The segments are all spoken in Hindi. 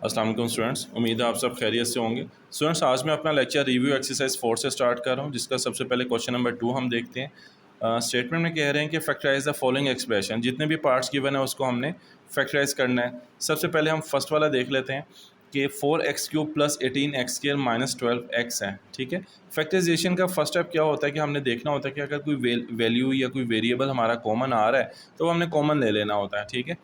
अस्सलाम वालेकुम स्टूडेंट्स, उम्मीद है आप सब खैरियत से होंगे। स्टूडेंट्स, आज मैं अपना लेक्चर रिव्यू एक्सरसाइज 4 से स्टार्ट कर रहा हूँ, जिसका सबसे पहले क्वेश्चन नंबर 2 हम देखते हैं। स्टेटमेंट में कह रहे हैं कि फैक्टराइज द फॉलोइंग एक्सप्रेशन। जितने भी पार्ट्स गिवन है उसको हमने फैक्टराइज करना है। सबसे पहले हम फर्स्ट वाला देख लेते हैं कि 4x³ plus 18x² minus 12x है। ठीक है, फैक्टराइजेशन का फर्स्ट स्टेप क्या होता है कि हमने देखना होता है कि अगर कोई वैल्यू या कोई वेरिएबल हमारा कॉमन आ रहा है तो हमने कॉमन ले लेना होता है। ठीक है,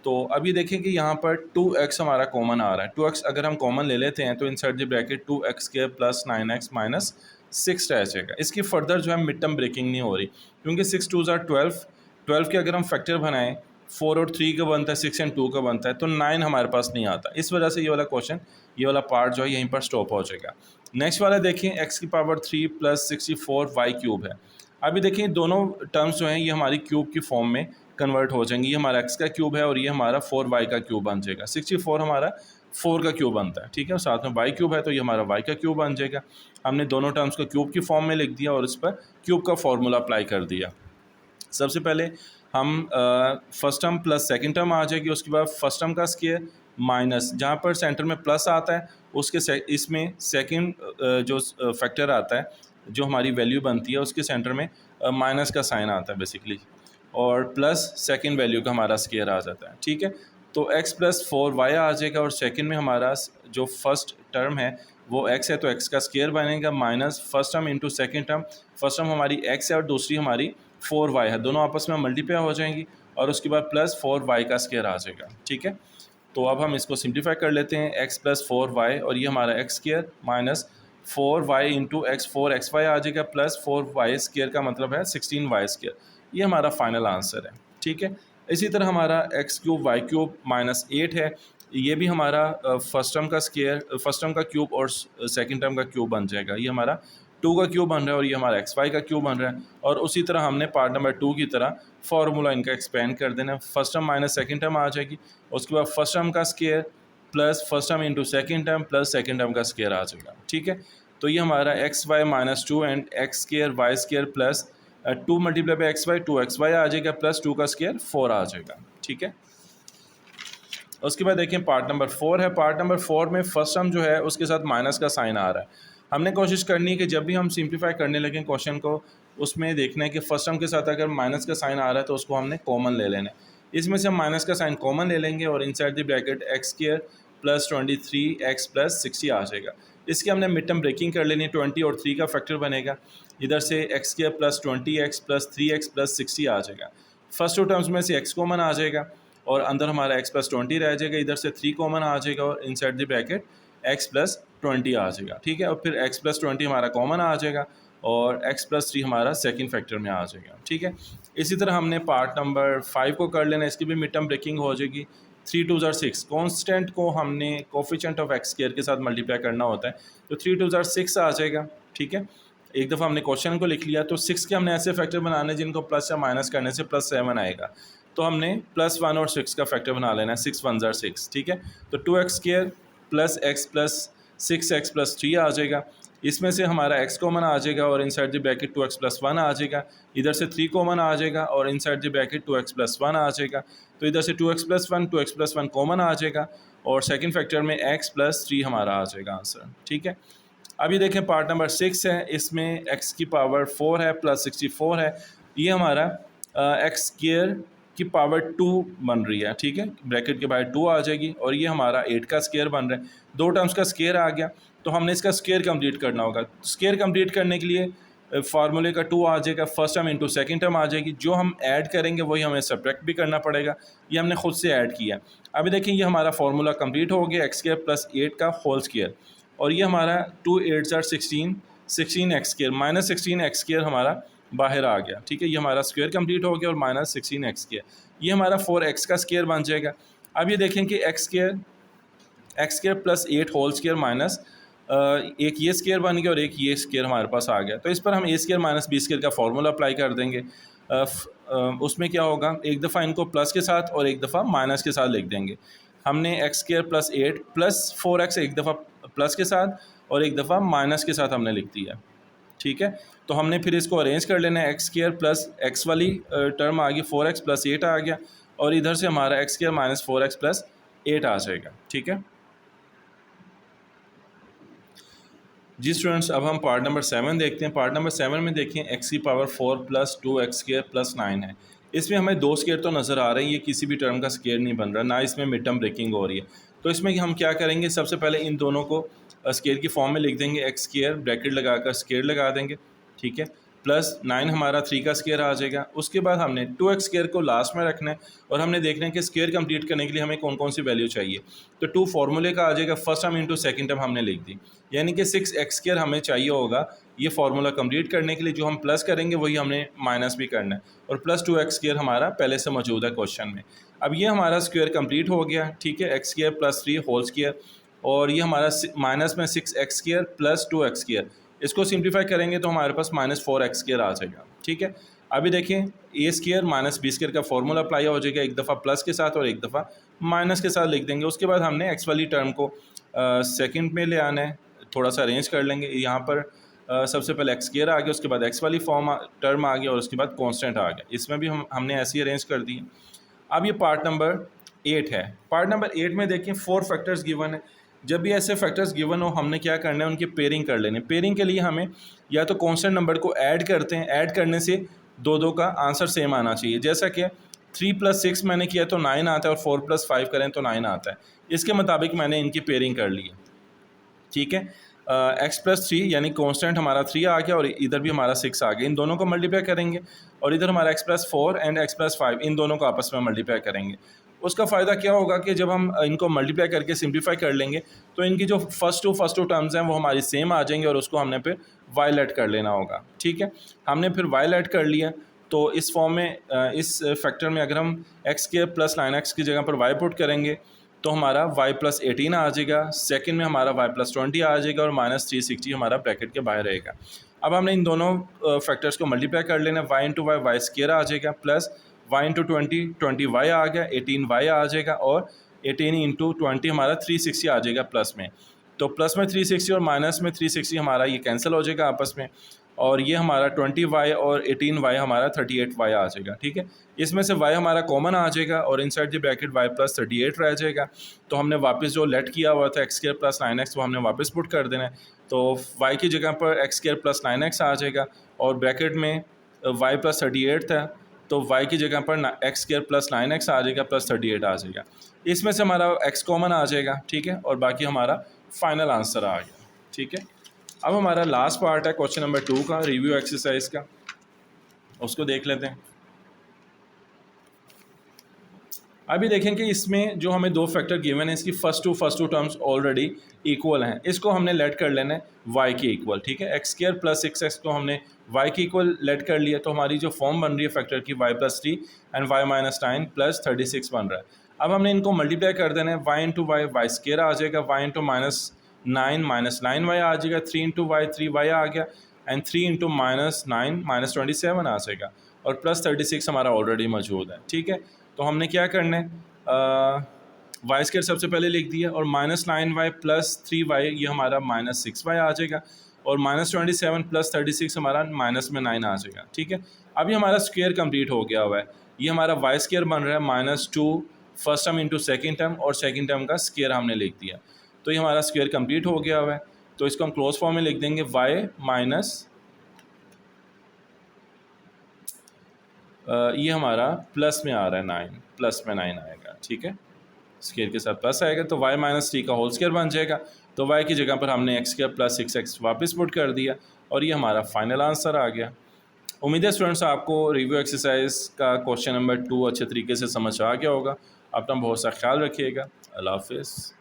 तो अभी देखें कि यहाँ पर 2x हमारा कॉमन आ रहा है। 2x अगर हम कॉमन ले लेते हैं तो inside the bracket 2x² plus 9x minus 6 रह जाएगा। इसकी फर्दर जो है मिड टर्म ब्रेकिंग नहीं हो रही, क्योंकि 6 2 ज़ार 12, 12 के अगर हम फैक्टर बनाएं 4 और 3 का बनता है, 6 एंड 2 का बनता है, तो 9 हमारे पास नहीं आता। इस वजह से ये वाला क्वेश्चन, ये वाला पार्ट जो है यहीं पर स्टॉप हो जाएगा। नेक्स्ट वाला देखें, x³ प्लस 64y³ है। अभी देखिए दोनों टर्म्स जो हैं ये हमारी क्यूब की फॉर्म में कन्वर्ट हो जाएंगी। ये हमारा x का क्यूब है और ये हमारा 4y का क्यूब बन जाएगा। 64 हमारा 4 का क्यूब बनता है। ठीक है, साथ में y क्यूब है तो ये हमारा y का क्यूब बन जाएगा। हमने दोनों टर्म्स को क्यूब की फॉर्म में लिख दिया और इस पर क्यूब का फॉर्मूला अप्लाई कर दिया। सबसे पहले हम first term plus second term आ जाएगी, उसके बाद फर्स्ट टर्म का स्क्वायर माइनस जहाँ पर सेंटर में प्लस आता है उसके इसमें सेकंड जो फैक्टर आता है, जो हमारी वैल्यू बनती है उसके सेंटर में माइनस का साइन आता है बेसिकली, और प्लस सेकंड वैल्यू का हमारा स्क्वायर आ जाता है। ठीक है, तो x प्लस 4y आ जाएगा और सेकंड में हमारा जो फर्स्ट टर्म है वो x है तो x का स्क्वायर बनेगा minus first term into second term. First term हमारी x है और दूसरी हमारी 4y है, दोनों आपस में मल्टीप्लाई हो जाएंगी और उसके बाद प्लस 4y का स्क्वायर आ जाएगा। ठीक है, तो अब हम इसको सिंप्लीफाई कर लेते हैं। x प्लस 4y और ये हमारा x square minus 4y into x 4xy आ जाएगा प्लस 4y स्क्वायर का मतलब है 16y स्क्वायर। ये हमारा फाइनल आंसर है। ठीक है, इसी तरह हमारा x³ y³ माइनस 8 है। ये भी हमारा फर्स्ट टर्म का स्क्वायर, फर्स्ट टर्म का क्यूब और सेकंड टर्म का क्यूब बन जाएगा। ये हमारा 2 का क्यूब बन रहा है और ये हमारा xy का क्यूब बन रहा है। और उसी तरह हमने पार्ट नंबर 2 की तरह फार्मूला इनका एक्सपेंड कर देना। First term minus second term आ जाएगी, उसके बाद फर्स्ट टर्म का square plus first term into second term plus second term का स्क्वायर आ जाएगा। ठीक है, तो ये हमारा xy minus 2 and x² y² plus 2 multiply by xy 2xy आ जाएगा प्लस 2 का स्क्वायर 4 आ जाएगा। ठीक है, उसके बाद देखें पार्ट नंबर 4 है। पार्ट नंबर 4 में फर्स्ट टर्म जो है उसके साथ माइनस का साइन आ रहा है। हमने कोशिश करनी है कि जब भी हम सिंप्लीफाई करने लगे क्वेश्चन को, उसमें देखना है कि फर्स्ट टर्म के साथ अगर माइनस का साइन आ रहा है तो उसको हमने कॉमन ले लेना है। इसमें से हम माइनस का साइन कॉमन ले लेंगे और inside the bracket x² plus 23x plus 60 आ जाएगा। इसकी हमने मिड टर्म ब्रेकिंग कर लेनी है। 20 और 3 का फैक्टर बनेगा, इधर से x² plus 20x plus 3x plus 60 आ जाएगा। फर्स्ट टू टर्म्स में से x कॉमन आ जाएगा और अंदर हमारा x प्लस 20 रह जाएगा, इधर से 3 कॉमन आ जाएगा और inside the bracket x plus 20 आ जाएगा। ठीक है, और फिर x प्लस 20 हमारा कॉमन आ जाएगा और x प्लस 3 हमारा सेकंड फैक्टर में आ जाएगा। ठीक है, इसी तरह हमने पार्ट नंबर 5 को कर लेना, इसकी भी मिड टर्म ब्रेकिंग हो जाएगी। 3 2 ज़ार 6, कॉन्स्टेंट को हमने कोफिशिएंट ऑफ x स्क्वायर के साथ मल्टीप्लाई करना होता है, तो 3 2 ज़ार 6 आ जाएगा। ठीक है, एक दफ़ा हमने क्वेश्चन को लिख लिया, तो 6 के हमने ऐसे फैक्टर बनाने जिनको प्लस या माइनस करने से प्लस 7 आएगा, तो हमने +1 और 6 का फैक्टर बना लेना है। 6 1 ज़ार 6। ठीक है, तो 2x² plus x plus 6x plus 3 आ जाएगा। इसमें से हमारा x कॉमन आ जाएगा और inside the bracket 2x plus 1 आ जाएगा, इधर से 3 कॉमन आ जाएगा और inside the bracket 2x plus 1 आ जाएगा, तो इधर से 2x प्लस 1 कॉमन आ जाएगा और सेकंड फैक्टर में x प्लस 3 हमारा आ जाएगा आंसर। ठीक है, अभी देखें पार्ट नंबर 6 है। इसमें x की पावर 4 है प्लस 64 है। ये हमारा x स्क्वायर की पावर 2 बन रही है। ठीक है, ब्रैकेट के बाहर 2 आ जाएगी और ये हमारा 8 का स्क्वायर बन रहा है। दो टर्म्स का स्क्वायर आ गया तो हमने इसका स्क्वायर कंप्लीट करना होगा। स्क्वायर कंप्लीट करने के लिए फार्मूले का 2 आ जाएगा, first term into second term आ जाएगी। जो हम ऐड करेंगे वही हमें सब्ट्रैक्ट भी करना पड़ेगा, ये हमने खुद से ऐड किया। अभी देखिए ये हमारा फार्मूला कंप्लीट हो गया, x² प्लस 8 का होल स्क्वायर, और ये हमारा 2 8 ज़ार 16 16x² माइनस 16x² हमारा बाहर आ गया। ठीक है, ये हमारा स्क्वायर कंप्लीट हो गया और माइनस 16x², ये हमारा 4x का स्क्वायर बन जाएगा। अब ये देखें कि x² plus 8 whole square minus एक ये स्क्वायर बन गया और एक ये स्क्वायर हमारे पास आ गया, तो इस पर हम a² माइनस b² का फार्मूला अप्लाई कर देंगे। उसमें क्या होगा, एक दफ़ा इनको प्लस के साथ और एक दफ़ा माइनस के साथ लिख देंगे। हमने x² प्लस 8 प्लस 4x एक दफ़ा प्लस के साथ और एक दफ़ा माइनस के साथ हमने लिख दिया। ठीक है, तो हमने फिर इसको अरेंज कर लेना है। x² प्लस x वाली टर्म आ गई 4x प्लस 8 आ गया और इधर से हमारा x² माइनस 4x प्लस 8 आ जाएगा। ठीक है, जी स्टूडेंट्स, अब हम पार्ट नंबर 7 देखते हैं। पार्ट नंबर 7 में देखें एक्स की पावर 4 प्लस 2x² प्लस 9 है। इसमें हमें दो स्केयर तो नज़र आ रहे हैं, ये किसी भी टर्म का स्केयर नहीं बन रहा, ना इसमें मिड टर्म ब्रेकिंग हो रही है। तो इसमें हम क्या करेंगे, सबसे पहले इन दोनों को स्केयर की फॉर्म में लिख देंगे। एक्स स्केयर ब्रैकेट लगाकर स्केयर लगा देंगे, ठीक है, प्लस 9 हमारा 3 का स्केयर आ जाएगा। उसके बाद हमने 2x स्केयर को लास्ट में रखना है और हमने देखना है कि स्केयर कंप्लीट करने के लिए हमें कौन कौन सी वैल्यू चाहिए। तो 2 फार्मूले का आ जाएगा, first term into second term हमने लिख दी, यानी कि 6x स्केयर हमें चाहिए होगा ये फार्मूला कंप्लीट करने के लिए। जो हम प्लस करेंगे वही हमने माइनस भी करना है, और प्लस 2x स्केयर हमारा पहले से मौजूद है क्वेश्चन में। अब ये हमारा स्क्वायर कंप्लीट हो गया, ठीक है, x square plus 3 whole square, और ये हमारा माइनस में 6x square plus 2x square, इसको सिंप्लीफाई करेंगे तो हमारे पास माइनस 4x स्क्वायर आ जाएगा, ठीक है। अभी देखें, ए स्क्वायर माइनस बी स्क्वायर का फॉर्मूला अप्लाई हो जाएगा, एक दफ़ा प्लस के साथ और एक दफ़ा माइनस के साथ लिख देंगे। उसके बाद हमने एक्स वाली टर्म को सेकंड में ले आना है, थोड़ा सा अरेंज कर लेंगे। यहाँ पर सबसे पहले एक्स स्क्वायर आ गया, उसके बाद एक्स वाली फॉर्म टर्म आ गया, और उसके बाद कांस्टेंट आ गया। इसमें भी हमने ऐसे ही अरेंज कर दिए। अब ये पार्ट नंबर 8 है। पार्ट नंबर 8 में देखें 4 फैक्टर्स गिवन है। जब भी ऐसे फैक्टर्स गिवन हो, हमने क्या करना है, उनकी पेयरिंग कर लेने। पेयरिंग के लिए हमें या तो कांस्टेंट नंबर को ऐड करते हैं, ऐड करने से दो दो का आंसर सेम आना चाहिए। जैसा कि 3 + 6 मैंने किया तो 9 आता है, और 4 + 5 करें तो 9 आता है। इसके मुताबिक मैंने इनकी पेयरिंग कर ली है, ठीक है। एक्स प्लस 3 यानी कांस्टेंट हमारा 3 आ गया, और इधर भी हमारा 6 आ गया। इन दोनों को मल्टीप्लाई करेंगे, और इधर हमारा x plus 4 and x plus 5, इन दोनों को आपस में मल्टीप्लाई करेंगे। उसका फ़ायदा क्या होगा कि जब हम इनको मल्टीप्लाई करके सिंप्लीफाई कर लेंगे तो इनकी जो फर्स्ट टू टर्म्स हैं वो हमारी सेम आ जाएंगे, और उसको हमने फिर वाई लेट कर लेना होगा, ठीक है। हमने फिर वाई लेट कर लिया, तो इस फॉर्म में इस फैक्टर में अगर हम एक्स के प्लस 9x की जगह पर वाई पुट करेंगे तो हमारा y + 18 आ जाएगा। सेकंड में हमारा y + 20 आ जाएगा, और -360 हमारा ब्रैकेट के बाहर रहेगा। अब हमने इन दोनों फैक्टर्स को मल्टीप्लाई कर लेना। y × y y स्क्वायर आ जाएगा, प्लस y × 20 20y आ गया, 18y आ जाएगा, और 18 × 20 हमारा 360 आ जाएगा प्लस में। तो प्लस में 360 और माइनस में 360 हमारा ये कैंसिल हो जाएगा आपस में, और ये हमारा 20y और 18y हमारा 38y आ जाएगा, ठीक है। इसमें से y हमारा कॉमन आ जाएगा, और इनसाइड द ब्रैकेट y + 38 रह जाएगा। तो हमने वापस जो लेट किया हुआ था x² + 9x वो हमने वापस पुट कर देना है। तो y की जगह पर x² + 9x आ जाएगा, और ब्रैकेट में y + 38 था, तो y की जगह पर x² + 9x आ जाएगा, प्लस 38 आ जाएगा। इसमें से हमारा x कॉमन आ जाएगा, ठीक है, और बाकी हमारा फाइनल आंसर आ गया, ठीक है। अब हमारा लास्ट पार्ट है क्वेश्चन नंबर 2 का, रिव्यू एक्सरसाइज का, उसको देख लेते हैं। अभी देखें कि इसमें जो हमें दो फैक्टर गिवन है, इसकी first two terms already equal हैं। इसको हमने लेट कर लेना है y के इक्वल, ठीक है। x² + 6x को हमने y के इक्वल लेट कर लिया, तो हमारी जो फॉर्म बन रही है फैक्टर की y + 3 एंड y - 9 + 36 बन रहा है। अब हमने इनको मल्टीप्लाई कर देना है, y × y y स्क्वायर आ जाएगा, y × -9 -9y आ जाएगा, 3 × y 3y आ गया, एंड 3 × -9 -27 आ जाएगा, और प्लस 36 हमारा ऑलरेडी मौजूद है, ठीक है। तो हमने क्या करना है, वाई स्क्वायर सबसे पहले लिख दिया, और -9y + 3y ये हमारा -6y आ जाएगा, और -27 + 36 हमारा माइनस में 9 आ जाएगा, ठीक है। अभी हमारा स्क्वायर कंप्लीट हो गया हुआ है। ये हमारा वाई स्क्वायर बन रहा है -2 first term into second term, और सेकेंड टर्म का स्क्वायर हमने लिख दिया, तो ये हमारा स्क्वायर कंप्लीट हो गया हुआ है। तो इसको हम क्लोज फॉर्म में लिख देंगे, y माइनस ये हमारा प्लस में आ रहा है 9, प्लस में 9 आएगा, ठीक है, स्क्वायर के साथ प्लस आएगा, तो y - 3 का होल स्क्वायर बन जाएगा। तो y की जगह पर हमने x² + 6x वापस पुट कर दिया, और ये हमारा फाइनल आंसर आ गया। उम्मीद है स्टूडेंट्स आपको रिव्यू एक्सरसाइज का क्वेश्चन नंबर 2 अच्छे तरीके से समझ आ गया होगा। अपना बहुत सा ख्याल रखिएगा। अल्लाह हाफिज़।